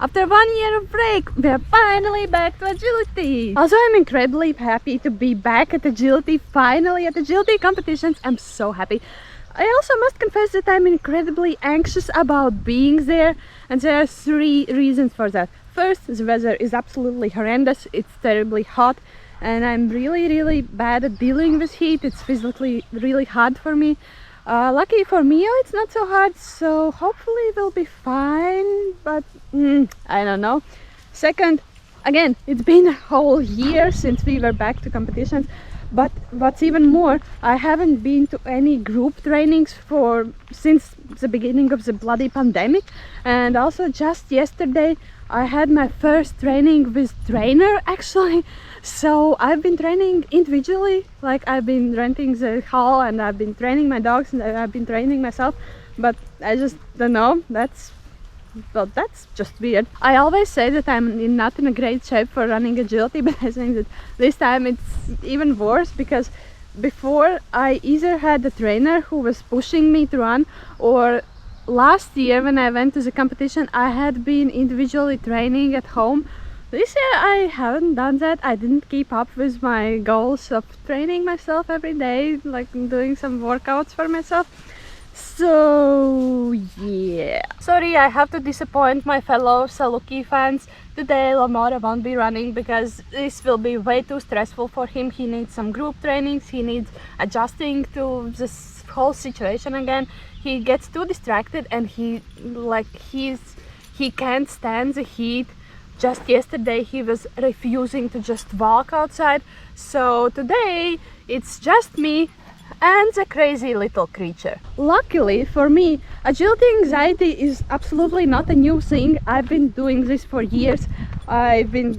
After 1 year of break, we are finally back to agility. Also, I'm incredibly happy to be back at agility, finally at agility competitions. I'm so happy. I also must confess that I'm incredibly anxious about being there, and there are 3 reasons for that. First, the weather is absolutely horrendous. It's terribly hot, and I'm really bad at dealing with heat. It's physically really hard for me. Lucky for Mio, it's not so hard, so hopefully we'll be fine, but I don't know. Second, again, it's been a whole year since we were back to competitions, but what's even more, I haven't been to any group trainings since the beginning of the bloody pandemic. And also just yesterday I had my first training with trainer actually. So I've been training individually, like I've been renting the hall and I've been training my dogs and I've been training myself, but I just don't know, that's just weird. I always say that I'm not in a great shape for running agility, but I think that this time it's even worse, because before I either had a trainer who was pushing me to run, or last year when I went to the competition I had been individually training at home. This year I haven't done that. I didn't keep up with my goals of training myself every day, like doing some workouts for myself. So yeah, sorry, I have to disappoint my fellow Saluki fans. Today Lamora won't be running because this will be way too stressful for him. He needs some group trainings, he needs adjusting to this whole situation again. He gets too distracted and he can't stand the heat. Just yesterday he was refusing to just walk outside, so today it's just me and the crazy little creature. Luckily for me, agility anxiety is absolutely not a new thing. I've been doing this for years. I've been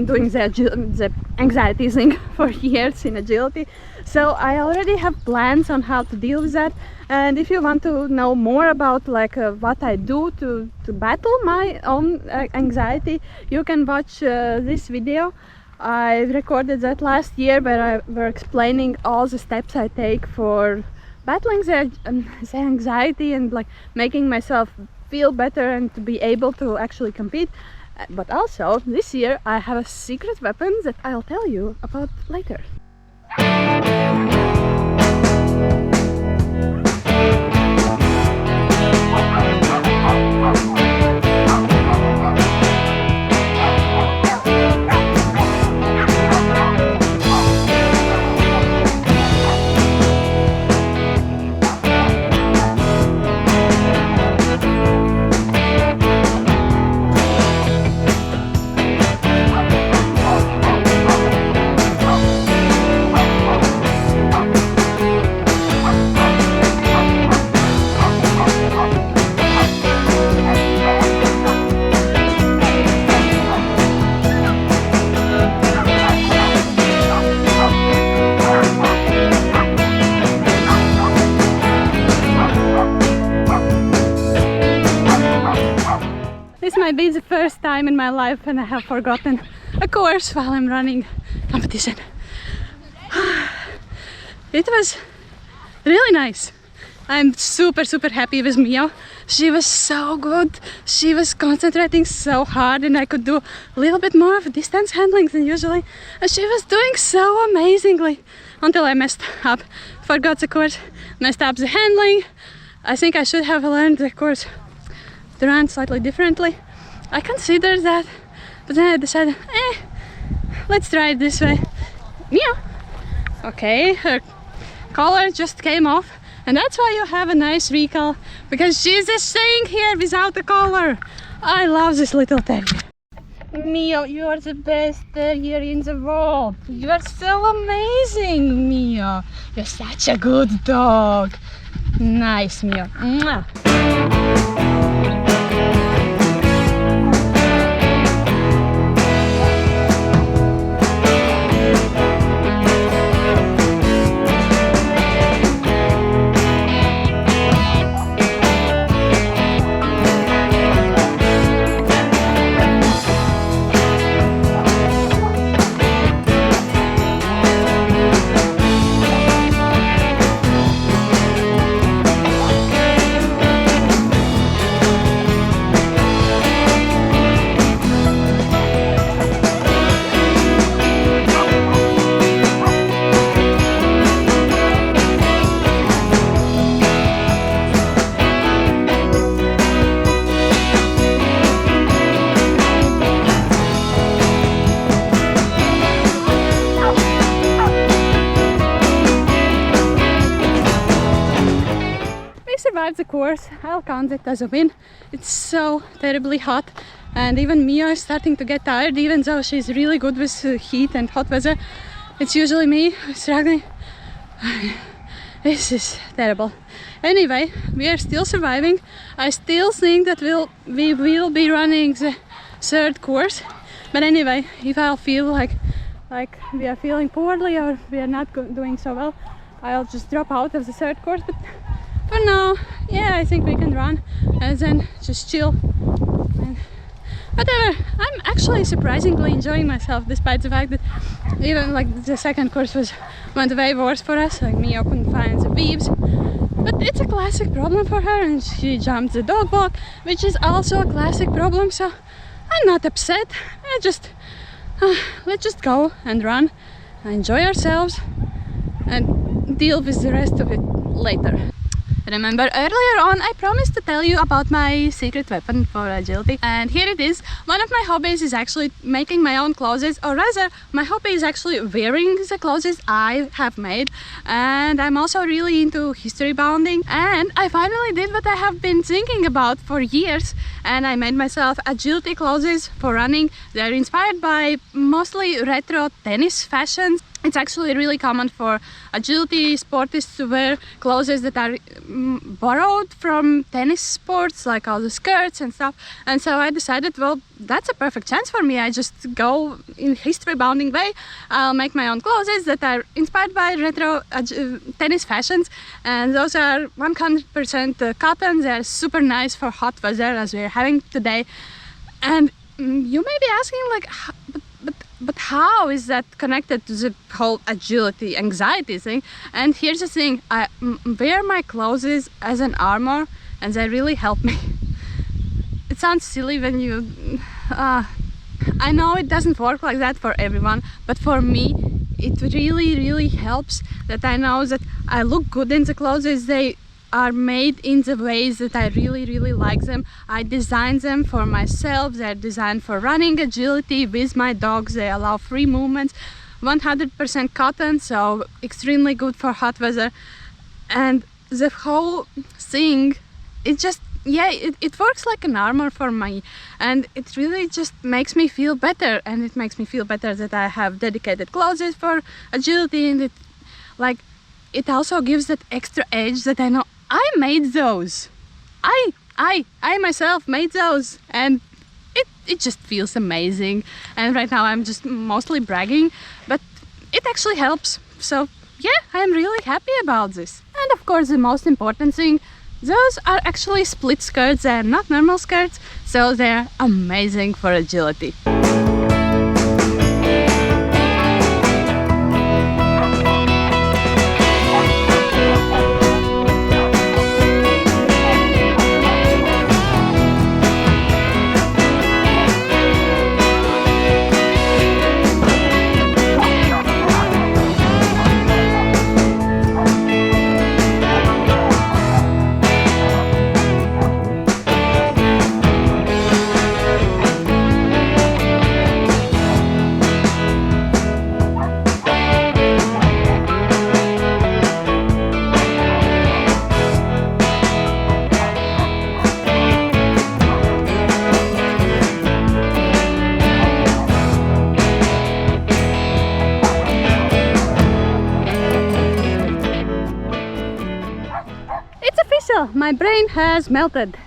doing the anxiety thing for years in agility, so I already have plans on how to deal with that. And if you want to know more about what I do to battle my own anxiety, you can watch this video. I recorded that last year, where I were explaining all the steps I take for battling the anxiety and making myself feel better and to be able to actually compete. But also this year I have a secret weapon that I'll tell you about later. This might be the first time in my life when I have forgotten a course while I'm running competition. It was really nice. I'm super happy with Mio. She was so good. She was concentrating so hard and I could do a little bit more of distance handling than usually. And she was doing so amazingly until I messed up. Forgot the course, messed up the handling. I think I should have learned the course to run slightly differently. I considered that, but then I decided, let's try it this way. Mio! Okay, her collar just came off, and that's why you have a nice recall, because she's just staying here without a collar. I love this little terrier. Mio, you are the best terrier in the world. You are so amazing, Mio. You're such a good dog. Nice, Mio. Mwah. starts the course, I'll count it as a win. It's so terribly hot, and even Mia is starting to get tired, even though she's really good with heat and hot weather. It's usually me struggling. This is terrible. Anyway, we are still surviving. I still think that we will be running the third course. But anyway, if I feel like we are feeling poorly or we are not doing so well, I'll just drop out of the third course. But for now, yeah, I think we can run and then just chill. And whatever. I'm actually surprisingly enjoying myself, despite the fact that even like the second course went way worse for us. Like Mia couldn't find the weaves. But it's a classic problem for her, and she jumped the dog walk, which is also a classic problem. So I'm not upset. Let's just go and run, enjoy ourselves, and deal with the rest of it later. Remember, earlier on I promised to tell you about my secret weapon for agility, and here it is. One of my hobbies is actually making my own clothes, or rather my hobby is actually wearing the clothes I have made. And I'm also really into historybounding, and I finally did what I have been thinking about for years, and I made myself agility clothes for running. They're inspired by mostly retro tennis fashions. It's actually really common for agility sportists to wear clothes that are borrowed from tennis sports, like all the skirts and stuff. And so I decided, well, that's a perfect chance for me. I just go in history-bounding way. I'll make my own clothes that are inspired by retro tennis fashions. And those are 100% cotton. They're super nice for hot weather as we're having today. And you may be asking, like, but how is that connected to the whole agility anxiety thing? And here's the thing, I wear my clothes as an armor, and they really help me. It sounds silly when you... I know it doesn't work like that for everyone, but for me it really helps that I know that I look good in the clothes. They are made in the ways that I really like them. I designed them for myself. They're designed for running agility with my dogs. They allow free movements, 100% cotton, so extremely good for hot weather. And the whole thing, it just, yeah, it works like an armor for me, and it really just makes me feel better. And it makes me feel better that I have dedicated clothes for agility, and it also gives that extra edge that I know I made those. I myself made those, and it just feels amazing. And right now I'm just mostly bragging, but it actually helps. So yeah, I'm really happy about this. And of course, the most important thing, those are actually split skirts. They're not normal skirts, so they're amazing for agility. My brain has melted.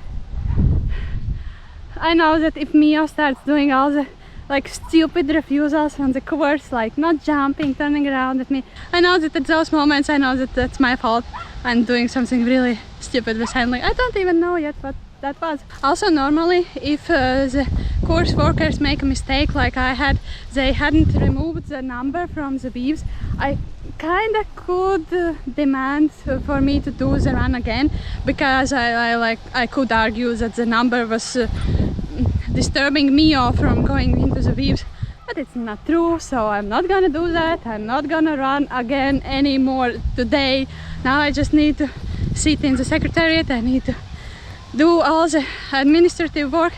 I know that if Mia starts doing all the like stupid refusals on the course, like not jumping, turning around at me, I know that at those moments I know that that's my fault. I'm doing something really stupid with handling. I don't even know yet what that was. Also, normally if the course workers make a mistake like I had, they hadn't removed the number from the weaves, I kinda could demand for me to do the run again, because I could argue that the number was disturbing me from going into the weaves. But it's not true, so I'm not gonna do that. I'm not gonna run again anymore today. Now I just need to sit in the secretariat. I need to do all the administrative work.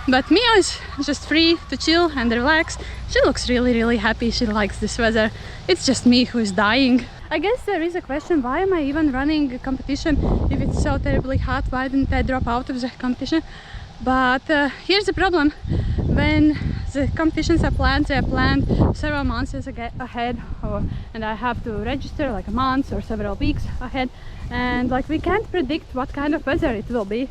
But Mia is just free to chill and relax. She looks really happy. She likes this weather. It's just me who is dying. I guess there is a question, why am I even running a competition if it's so terribly hot? Why didn't I drop out of the competition? But here's the problem. When the competitions are planned, they are planned several months ahead, and I have to register like a month or several weeks ahead, and like we can't predict what kind of weather it will be.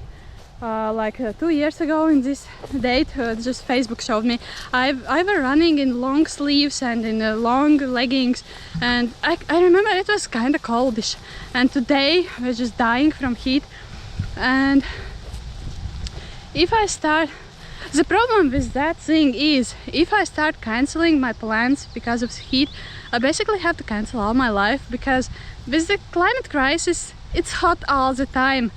2 years ago in this date, just Facebook showed me, I were running in long sleeves and in long leggings, and I remember it was kind of coldish, and today we're just dying from heat. And if I start, the problem with that thing is, if I start canceling my plans because of heat, I basically have to cancel all my life, because with the climate crisis, it's hot all the time.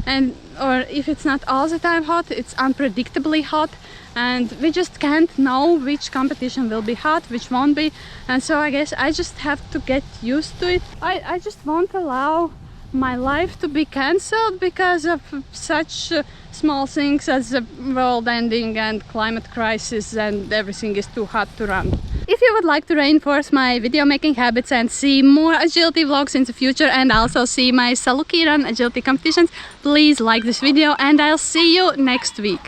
And or if it's not all the time hot, it's unpredictably hot, and we just can't know which competition will be hot, which won't be. And so I guess I just have to get used to it. I just won't allow my life to be cancelled because of such small things as the world ending and climate crisis and everything is too hot to run. If you would like to reinforce my video making habits and see more agility vlogs in the future, and also see my Saluki run agility competitions, please like this video, and I'll see you next week.